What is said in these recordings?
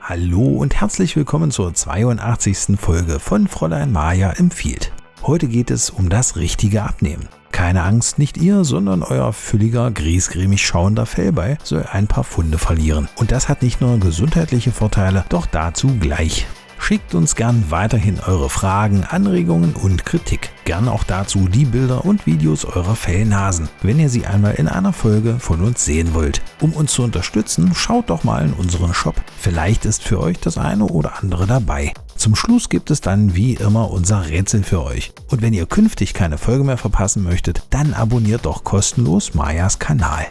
Hallo und herzlich willkommen zur 82. Folge von Fräulein Maja empfiehlt. Heute geht es um das richtige Abnehmen. Keine Angst, nicht ihr, sondern euer fülliger, griesgrämig schauender Fellbei soll ein paar Pfunde verlieren. Und das hat nicht nur gesundheitliche Vorteile, doch dazu gleich. Schickt uns gern weiterhin eure Fragen, Anregungen und Kritik. Gern auch dazu die Bilder und Videos eurer Fellnasen, wenn ihr sie einmal in einer Folge von uns sehen wollt. Um uns zu unterstützen, schaut doch mal in unseren Shop. Vielleicht ist für euch das eine oder andere dabei. Zum Schluss gibt es dann wie immer unser Rätsel für euch. Und wenn ihr künftig keine Folge mehr verpassen möchtet, dann abonniert doch kostenlos Majas Kanal.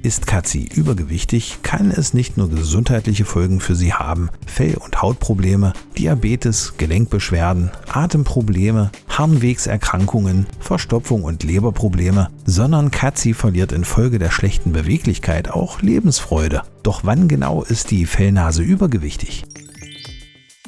Ist Katzi übergewichtig, kann es nicht nur gesundheitliche Folgen für sie haben. Fell- und Hautprobleme, Diabetes, Gelenkbeschwerden, Atemprobleme, Harnwegserkrankungen, Verstopfung und Leberprobleme, sondern Katzi verliert infolge der schlechten Beweglichkeit auch Lebensfreude. Doch wann genau ist die Fellnase übergewichtig?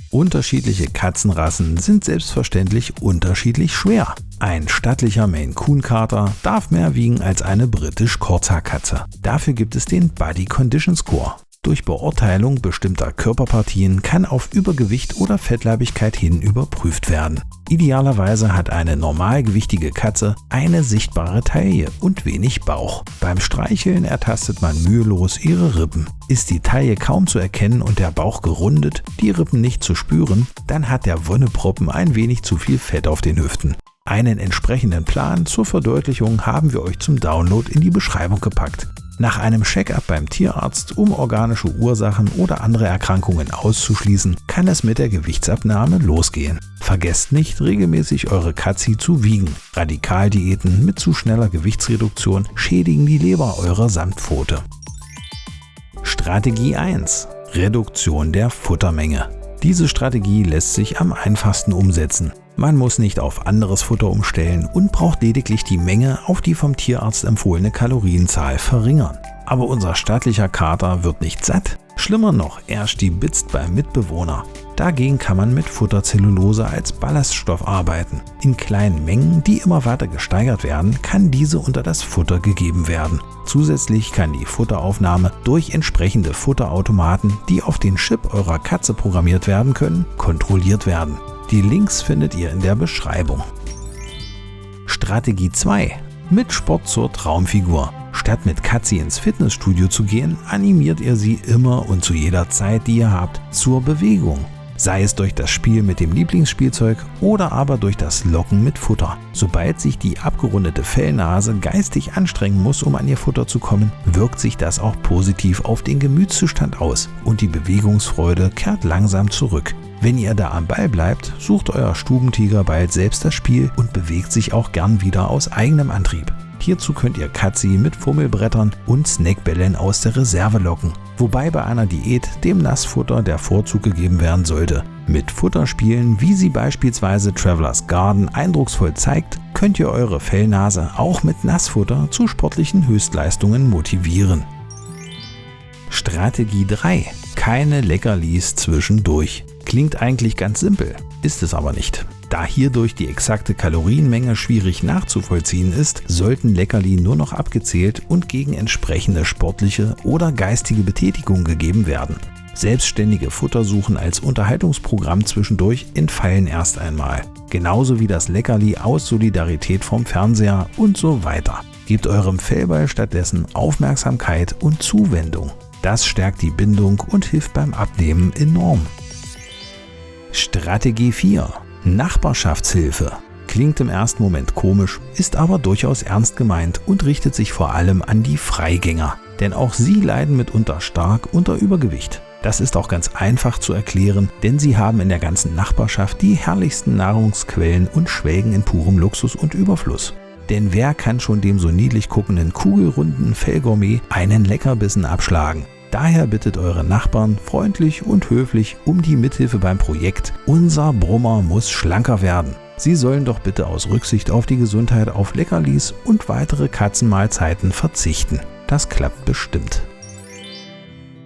Unterschiedliche Katzenrassen sind selbstverständlich unterschiedlich schwer. Ein stattlicher Maine Coon Kater darf mehr wiegen als eine British Kurzhaarkatze. Dafür gibt es den Body Condition Score. Durch Beurteilung bestimmter Körperpartien kann auf Übergewicht oder Fettleibigkeit hin überprüft werden. Idealerweise hat eine normalgewichtige Katze eine sichtbare Taille und wenig Bauch. Beim Streicheln ertastet man mühelos ihre Rippen. Ist die Taille kaum zu erkennen und der Bauch gerundet, die Rippen nicht zu spüren, dann hat der Wonneproppen ein wenig zu viel Fett auf den Hüften. Einen entsprechenden Plan zur Verdeutlichung haben wir euch zum Download in die Beschreibung gepackt. Nach einem Check-up beim Tierarzt, um organische Ursachen oder andere Erkrankungen auszuschließen, kann es mit der Gewichtsabnahme losgehen. Vergesst nicht, regelmäßig eure Katzi zu wiegen. Radikaldiäten mit zu schneller Gewichtsreduktion schädigen die Leber eurer Samtpfote. Strategie 1: Reduktion der Futtermenge. Diese Strategie lässt sich am einfachsten umsetzen. Man muss nicht auf anderes Futter umstellen und braucht lediglich die Menge auf die vom Tierarzt empfohlene Kalorienzahl verringern. Aber unser stattlicher Kater wird nicht satt. Schlimmer noch, er stibitzt beim Mitbewohner. Dagegen kann man mit Futterzellulose als Ballaststoff arbeiten. In kleinen Mengen, die immer weiter gesteigert werden, kann diese unter das Futter gegeben werden. Zusätzlich kann die Futteraufnahme durch entsprechende Futterautomaten, die auf den Chip eurer Katze programmiert werden können, kontrolliert werden. Die Links findet ihr in der Beschreibung. Strategie 2: Mit Sport zur Traumfigur. Statt mit Katzi ins Fitnessstudio zu gehen, animiert ihr sie immer und zu jeder Zeit, die ihr habt, zur Bewegung. Sei es durch das Spiel mit dem Lieblingsspielzeug oder aber durch das Locken mit Futter. Sobald sich die abgerundete Fellnase geistig anstrengen muss, um an ihr Futter zu kommen, wirkt sich das auch positiv auf den Gemütszustand aus und die Bewegungsfreude kehrt langsam zurück. Wenn ihr da am Ball bleibt, sucht euer Stubentiger bald selbst das Spiel und bewegt sich auch gern wieder aus eigenem Antrieb. Hierzu könnt ihr Katzi mit Fummelbrettern und Snackbällen aus der Reserve locken, wobei bei einer Diät dem Nassfutter der Vorzug gegeben werden sollte. Mit Futterspielen, wie sie beispielsweise Travelers Garden eindrucksvoll zeigt, könnt ihr eure Fellnase auch mit Nassfutter zu sportlichen Höchstleistungen motivieren. Strategie 3: Keine Leckerlis zwischendurch. Klingt eigentlich ganz simpel, ist es aber nicht. Da hierdurch die exakte Kalorienmenge schwierig nachzuvollziehen ist, sollten Leckerli nur noch abgezählt und gegen entsprechende sportliche oder geistige Betätigung gegeben werden. Selbstständige Futtersuchen als Unterhaltungsprogramm zwischendurch entfallen erst einmal. Genauso wie das Leckerli aus Solidarität vom Fernseher und so weiter. Gebt eurem Fellball stattdessen Aufmerksamkeit und Zuwendung. Das stärkt die Bindung und hilft beim Abnehmen enorm. Strategie 4: Nachbarschaftshilfe. Klingt im ersten Moment komisch, ist aber durchaus ernst gemeint und richtet sich vor allem an die Freigänger. Denn auch sie leiden mitunter stark unter Übergewicht. Das ist auch ganz einfach zu erklären, denn sie haben in der ganzen Nachbarschaft die herrlichsten Nahrungsquellen und schwelgen in purem Luxus und Überfluss. Denn wer kann schon dem so niedlich guckenden kugelrunden Fellgourmet einen Leckerbissen abschlagen? Daher bittet eure Nachbarn freundlich und höflich um die Mithilfe beim Projekt Unser Brummer muss schlanker werden. Sie sollen doch bitte aus Rücksicht auf die Gesundheit auf Leckerlis und weitere Katzenmahlzeiten verzichten. Das klappt bestimmt.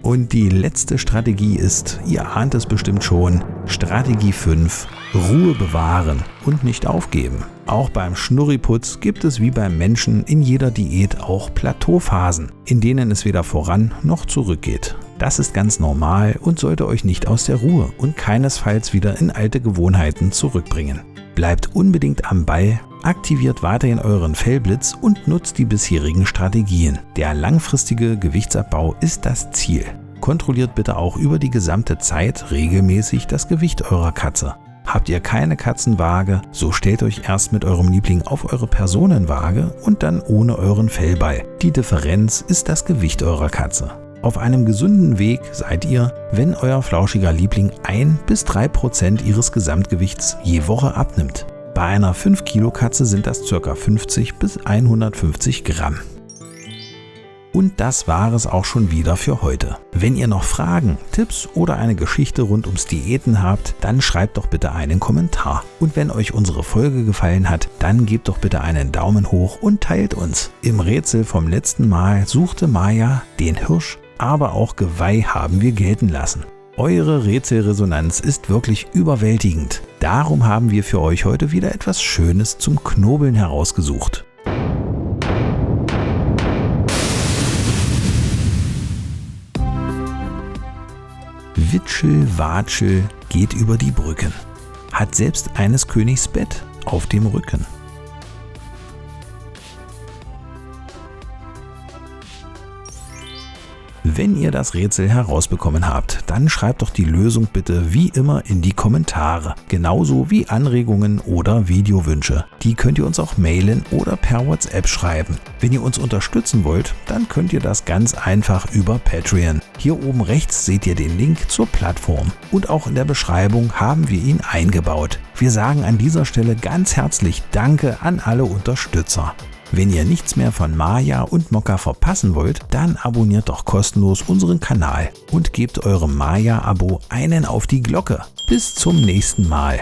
Und die letzte Strategie ist, ihr ahnt es bestimmt schon, Strategie 5: Ruhe bewahren und nicht aufgeben. Auch beim Schnurriputz gibt es wie beim Menschen in jeder Diät auch Plateauphasen, in denen es weder voran noch zurück geht. Das ist ganz normal und sollte euch nicht aus der Ruhe und keinesfalls wieder in alte Gewohnheiten zurückbringen. Bleibt unbedingt am Ball, aktiviert weiterhin euren Fellblitz und nutzt die bisherigen Strategien. Der langfristige Gewichtsabbau ist das Ziel. Kontrolliert bitte auch über die gesamte Zeit regelmäßig das Gewicht eurer Katze. Habt ihr keine Katzenwaage, so stellt euch erst mit eurem Liebling auf eure Personenwaage und dann ohne euren Fellball. Die Differenz ist das Gewicht eurer Katze. Auf einem gesunden Weg seid ihr, wenn euer flauschiger Liebling 1-3% ihres Gesamtgewichts je Woche abnimmt. Bei einer 5 Kilo Katze sind das ca. 50 bis 150 Gramm. Und das war es auch schon wieder für heute. Wenn ihr noch Fragen, Tipps oder eine Geschichte rund ums Diäten habt, dann schreibt doch bitte einen Kommentar. Und wenn euch unsere Folge gefallen hat, dann gebt doch bitte einen Daumen hoch und teilt uns. Im Rätsel vom letzten Mal suchte Maja den Hirsch, aber auch Geweih haben wir gelten lassen. Eure Rätselresonanz ist wirklich überwältigend. Darum haben wir für euch heute wieder etwas Schönes zum Knobeln herausgesucht. Witschel, Watschel geht über die Brücken, hat selbst eines Königs Bett auf dem Rücken. Wenn ihr das Rätsel herausbekommen habt, dann schreibt doch die Lösung bitte wie immer in die Kommentare. Genauso wie Anregungen oder Videowünsche. Die könnt ihr uns auch mailen oder per WhatsApp schreiben. Wenn ihr uns unterstützen wollt, dann könnt ihr das ganz einfach über Patreon. Hier oben rechts seht ihr den Link zur Plattform. Und auch in der Beschreibung haben wir ihn eingebaut. Wir sagen an dieser Stelle ganz herzlich Danke an alle Unterstützer. Wenn ihr nichts mehr von Maja und Mokka verpassen wollt, dann abonniert doch kostenlos unseren Kanal und gebt eurem Maja-Abo einen auf die Glocke. Bis zum nächsten Mal.